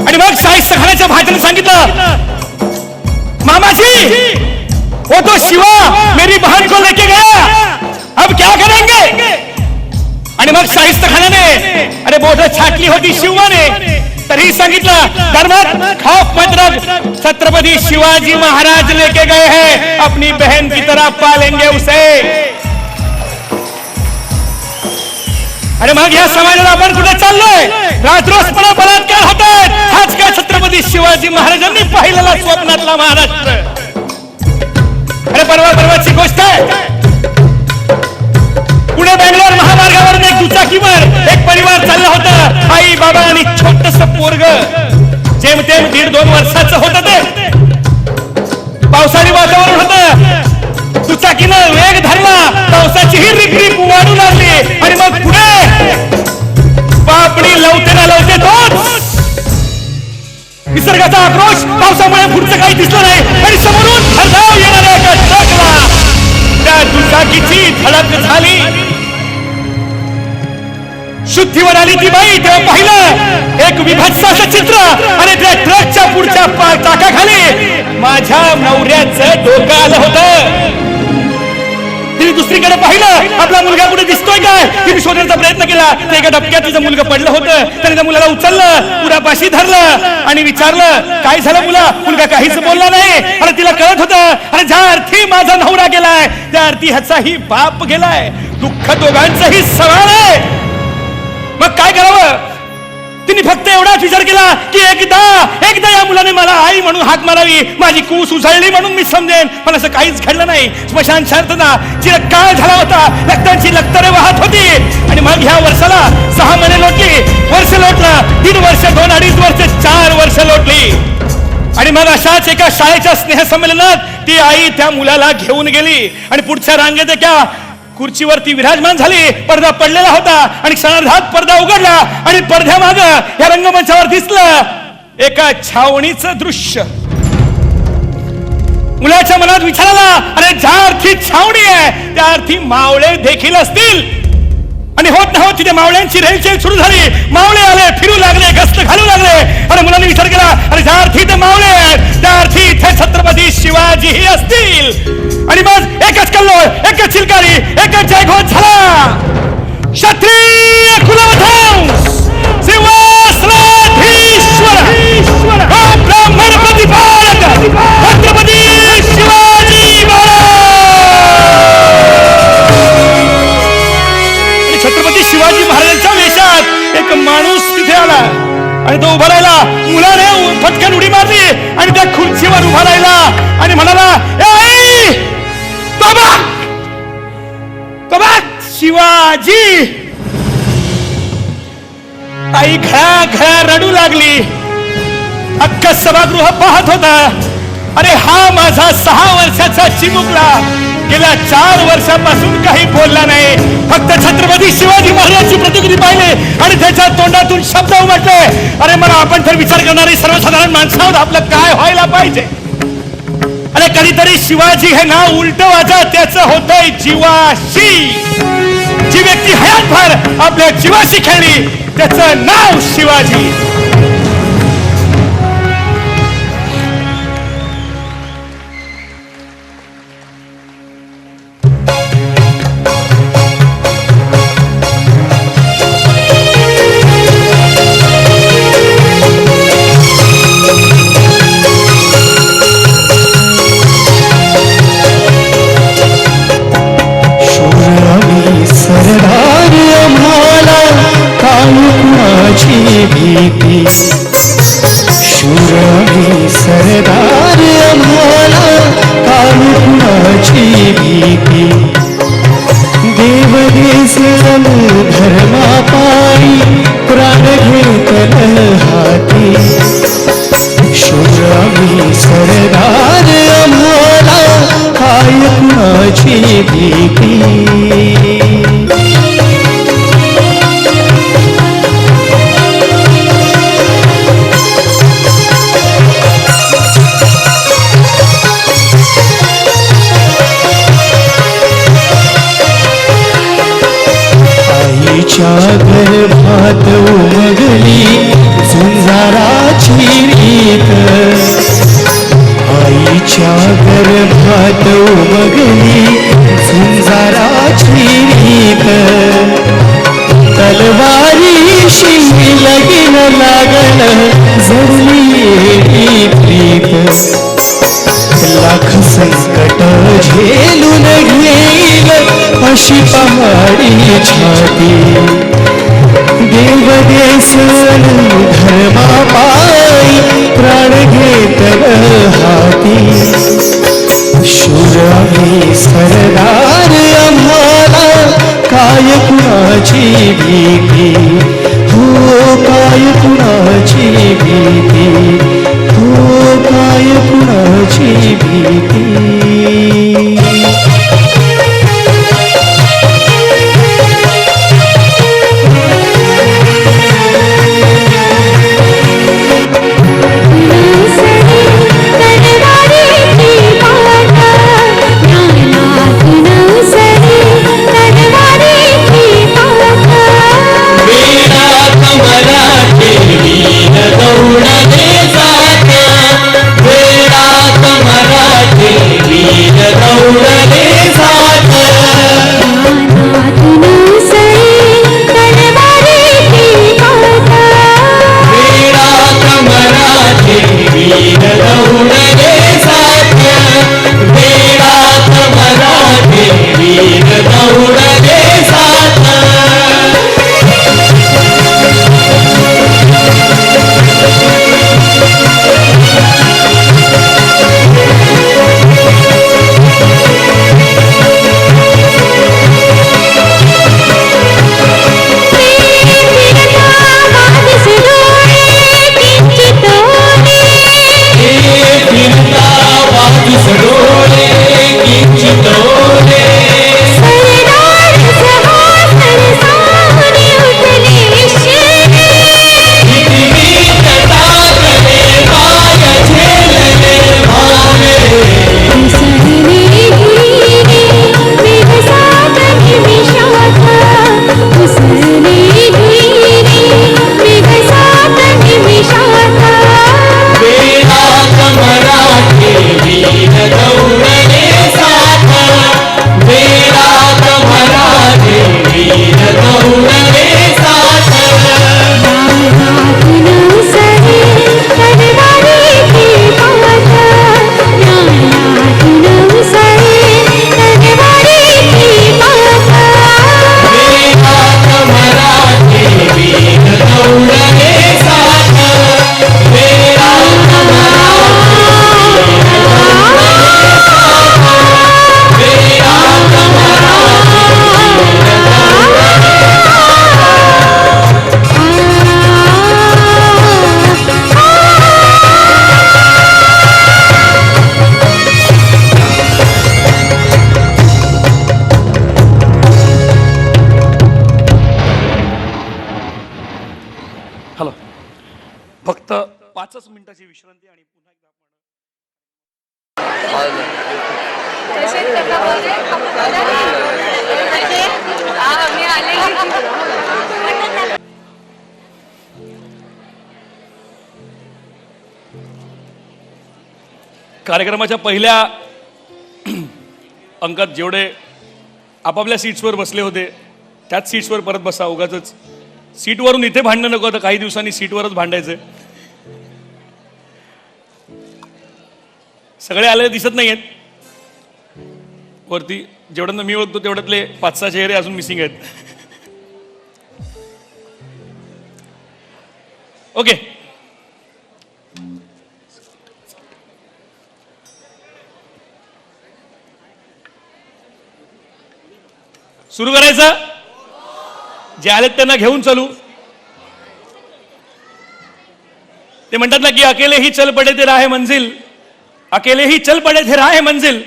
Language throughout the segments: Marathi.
आणि मग शाहिस्त खानाच्या भाच्याने सांगितलं, मामाजी वो तो शिवा मेरी बहन को लेके गया, अब क्या करेंगे? आणि मग शाहिस्त खानाने अरे बोट छाटली होती शिवाने, तरी सांगितलं, धर्मत खौफ मत रख, छत्रपति शिवाजी महाराज लेके गए हैं, अपनी बहन की तरह पालेंगे उसे. अरे मग या समाजाला आपण कुठे चाललोय? रात्रौसपणा बलात्कार होतायत, हाच का छत्रपती शिवाजी महाराजांनी पाहिलेला स्वप्नातला महाराष्ट्र? अरे परवाची गोष्ट आहे, पुणे बेंगलोर महामार्गावर एक दुचाकीवर एक परिवार चालला होता, आई बाबा आणि छोटस पोरग, जेमतेम 1.5-2 वर्षाचं होतं ते. पावसाळी वातावरण होतं, दुचाकीनं वेग धरला, पावसाचीही रिपरिप वाढू लागली आणि मग पुढे पापणी लवते ना लवते तोच निसर्गाचा आक्रोश, पावसामुळे पुढचं काही दिसलं नाही आणि समोरून भरधाव येणाऱ्या एका ट्रकला त्या दुचाकीची धडक झाली. शुद्धीवर आली ती बाई, तेव्हा पाहिलं एक विभत्साचं चित्र आणि त्या ट्रकच्या पुढच्या चाकाखाली माझ्या नवऱ्याचं डोकं आलं होतं. तिने दुसरीकडे पाहिलं, आपला मुलगा कुठे दिसतोय काय, तिने शोधण्याचा प्रयत्न केला, ते एका डबक्यात तिचं मुलगा पडलं होतं. त्याने त्या मुलाला उचललं, पुरापाशी धरलं आणि विचारलं, काय झालं मुला? मुलगा काहीच बोलला नाही आणि तिला कळत होतं, अरे ज्या अर्थी माझा नवरा गेलाय त्या अर्थी ह्याचाही बाप गेलाय, दुःख दोघांचाही सवाल आहे. मग काय करावं? तिने फक्त एवढाच विचार केला की एकदा या मुलाने मला आई म्हणून हाक मारावी, माझी कूस उजळली म्हणून मी समजेन. पण असं काहीच घडलं नाही. स्मशान शांतता, चिरकाळ झाला होता, रक्तांची लक्तरे वाहत होती. आणि मग ह्या वर्षाला 6 महिने लोटली, वर्ष लोटलं, 3 वर्ष, 2-2.5 वर्ष, 4 वर्ष लोटली. आणि मग अशाच एका शाळेच्या स्नेहसंमेलनात ती आई त्या मुलाला घेऊन गेली आणि पुढच्या रांगेत एका खुर्चीवरती विराजमान झाली. पडदा पडलेला होता आणि क्षणार्धात पडदा उघडला आणि पडद्यामाग या रंगमंचावर दिसलं एका छावणीचं दृश्य. मुलाच्या मनात विचार आला, अरे ज्या अर्थी छावणी आहे त्या अर्थी मावळे देखील असतील. आणि होत न होत तिथे मावळ्यांची रेलचेल सुरू झाली. मावळे आले, फिरू लागले, गस्त घालू लागले. आणि मुलांनी विचार केला, अरे ज्या अर्थी ते मावळे आहेत त्या अर्थी इथे छत्रपती शिवाजीही असतील. आणि मग एकच कल्लोळ, एकच चिलकारी, एकच जयघोष झाला. क्षत्रिय कुलवंश सिंहासनाधीश्वर ब्राह्मण प्रतिपालक छत्रपती शिवाजी महाराज. छत्रपती शिवाजी महाराजांच्या वेशात एक माणूस तिथे आला आणि तो उभा राहिला. मुलाने फटकन उडी मारली आणि त्या खुर्चीवर उभा राहिला आणि म्हणाला, शिवाजी. आई घळा रडू लागली. अख्खा सभागृह पाहत होता. अरे हा माझा 6 वर्षाचा चिमुकला गेल्या 4 वर्षापासून काही बोलला नाही, फक्त छत्रपती शिवाजी महाराजांची प्रतिकृती पाहिली आणि त्याच्या तोंडातून शब्द उमटले. अरे मला आपण तर विचार करणारी सर्वसाधारण माणसावर आपलं काय व्हायला पाहिजे? अरे कधीतरी शिवाजी हे नाव उलट वाचा, त्याचं होतंय जीवाशी. जी व्यक्ती हयातभर आपल्या जीवाशी खेळली त्याचं नाव शिवाजी. शूरावी सरदार आम्हाला काळुमाची भीती. देव देसम धर्मा पायी प्राण घेतल हाती. शूरावी सरदार आम्हाला काळुमाची भीती. गर्भात उमगली झुंजाराची रीत आईच्या गर्भात उमगली झुंजाराची रीत तलवारीशी लगीन लागलं जडली येडी प्रीत लाख संकट झेलून घेईल अशी पहाडी छाती देव देसन धर्मा पायी प्राण घेतल हाती शूर आम्ही सरदार आम्हाला काय कुणाची भीती हो काय कुणाची भीती हो काय कुणाची भीती हॅलो, फक्त 5 मिनिटाची विश्रांती आणि पुन्हा कार्यक्रमाच्या पहिल्या अंकात जेवढे आपापल्या सीट्सवर बसले होते त्याच सीट्सवर परत बसा. उगाच सीटवरून इथे भांडणं नको, तर काही दिवसांनी सीटवरच भांडायचं. सगळे आलेले दिसत नाहीयेत वरती. जेवढ्यांना मी ओळखतो तेवढ्यातले 5-6 चेहरे अजून मिसिंग आहेत. ओके, सुरू करायचं. जे आलेत त्यांना घेऊन चालू. ते म्हणतात ना की अकेले ही चल पडे थे राह मंजिल, अकेले ही चल पडे थे राह मंजिल,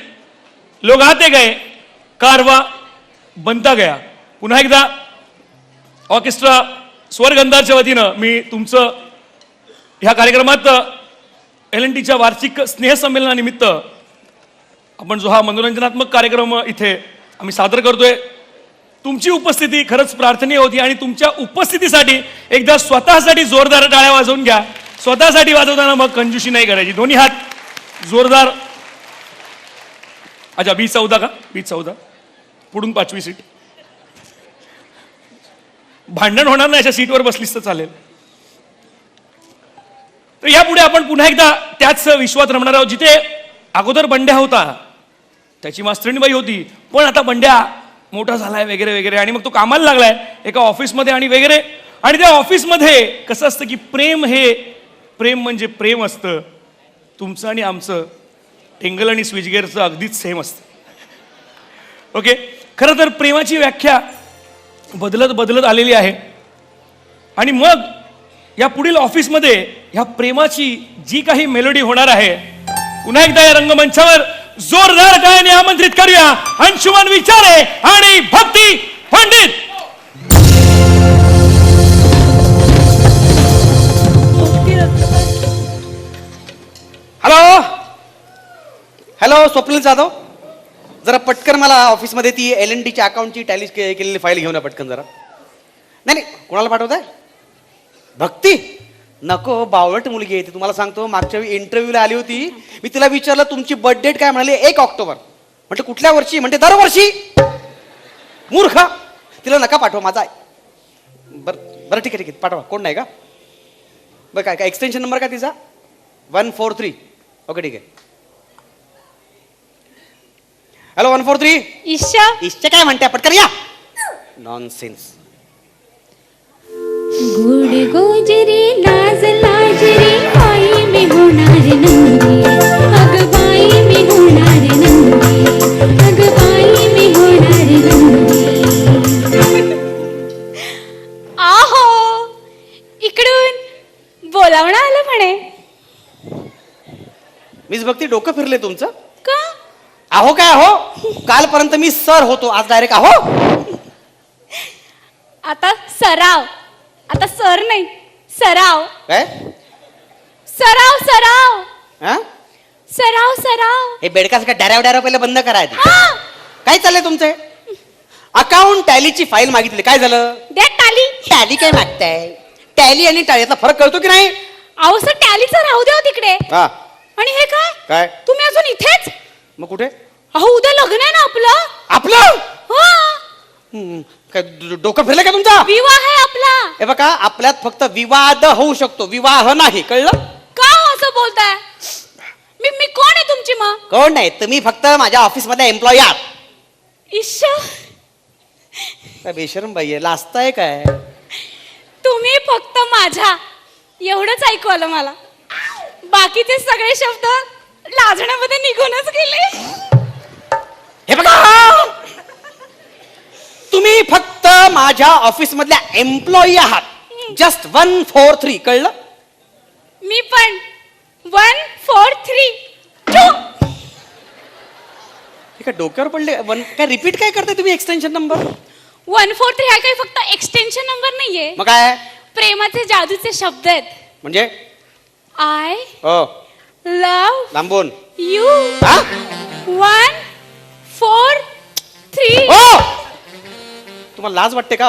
लोग आते गए कारवा बनता गया. पुन्हा एकदा ऑर्केस्ट्रा स्वरगंधाच्या वतीनं मी तुमचं ह्या कार्यक्रमात LNTच्या वार्षिक स्नेहसंमेलनानिमित्त आपण जो हा मनोरंजनात्मक कार्यक्रम इथे आम्ही सादर करतोय, तुमची उपस्थिती खरंच प्रार्थनीय होती. आणि तुमच्या उपस्थितीसाठी एकदा स्वतःसाठी जोरदार टाळ्या वाजवून घ्या. स्वतःसाठी वाजवताना मग कंजूशी नाही करायची. दोन्ही हात जोरदार. अच्छा, B14 का? B14 पुढून 5वी सीट. भांडण होणार नाही, अशा सीटवर बसलीस तर चालेल. तर यापुढे आपण पुन्हा एकदा त्याच विश्वात रमणार आहोत जिथे अगोदर बंड्या होता, त्याची मास्तरीणबाई होती, पण आता बंड्या मोठा झालाय वगैरे वगैरे, आणि मग तो कामाला लागलाय एका ऑफिसमध्ये आणि वगैरे. आणि त्या ऑफिसमध्ये कसं असतं की प्रेम म्हणजे प्रेम असतं. तुमचं आणि आमचं टेंगल आणि स्विचगेअरचं अगदीच सेम असतं. ओके, खरं तर प्रेमाची व्याख्या बदलत बदलत आलेली आहे. आणि मग या पुढील ऑफिसमध्ये ह्या प्रेमाची जी काही मेलोडी होणार आहे, पुन्हा एकदा या रंगमंचावर जोरदार गायने आमंत्रित करूया अंशुमन विचारे आणि भक्ती पंडित. हॅलो हॅलो, स्वप्नील जाधव, जरा पटकन मला ऑफिसमध्ये ती LNTच्या अकाउंटची टॅली केलेली फाईल घेऊन या पटकन जरा. नाही नाही, कोणाला पाठवत आहे? भक्ती? नको, बावळट मुलगी आहे ती. तुम्हाला सांगतो, मागच्या वेळी इंटरव्ह्यूला आली होती, मी तिला विचारलं तुमची बर्थ डेट काय, म्हणाली 1 ऑक्टोबर. म्हटलं कुठल्या वर्षी? म्हणते दरवर्षी. मूर्ख, तिला नका पाठवा. माझा बरं बरं, ठीक आहे ठीक आहे, पाठवा. कोण नाही का? बरं, काय काय एक्सटेन्शन नंबर काय तिचा? 143. ओके, ठीक आहे. हॅलो 143. ईशा काय म्हणते? पटकन या. नॉनसेन्स. गोड गोजरी लाज लाजरी बाई मी होणार नंदी, अग बाई मी होणार नंदी, अग बाई मी होणार नंदी. आहो, इकडून बोलावणं आलं म्हणे. मीच भक्ती, डोकं फिरले तुमचं? का? आहो काय आहो? कालपर्यंत मी सर होतो, आज डायरेक्ट आहो. आता सराव. आता सर नाही, सराव. काय? सराव सराव हा? सराव सराव. हे बेडकास का डॅराव डॅराव पहिले बंद करायचं. हा, काय चाललंय तुमचे? अकाउंट टॅलीची फाईल मागितली, काय झालं? द्या टाली. टॅली काय मागताय? टॅली आणि टाळीतला फरक कळतो की नाही? अहो सर, टॅलीचं राहू द्या हो तिकडे. हा. आणि हे काय? काय? तुम्ही अजून इथेच? मग कुठे? अहो, उद्या लग्न आहे ना आपलं. आपलं? हा, काय डोकं फिरलं का तुमचा? विवाह आहे आपला. हे बघा, आपल्यात फक्त विवाद होऊ शकतो, विवाह नाही, कळलं? का हो असं बोलताय? मी कोण आहे तुमची मग? कोण नाही, तुम्ही फक्त माझ्या ऑफिसमध्ये एम्प्लॉई आहात. ईश्वर, काय बेशरम बाई आहे, लाजताय काय? तुम्ही फक्त माझ्या एवढंच ऐकू आलं मला. बाकीचे सगळे शब्द लाजण्यामध्ये निघूनच गेले. हे बघा, तुम्ही फक्त माझ्या ऑफिस मधल्या एम्प्लॉई आहात. जस्ट 143, कळलं? मी पण 143. हे काय डोक्यावर पडले? काय रिपीट काय करताय तुम्ही? एक्सटेन्शन नंबर 143 हा काही फक्त एक्सटेन्शन नंबर नाहीये, मग काय प्रेमाचे जादूचे शब्द आहेत. म्हणजे? आय हो, लव लांबून. यू. हा? 143. हो, तुम्हाला लाज वाटते का?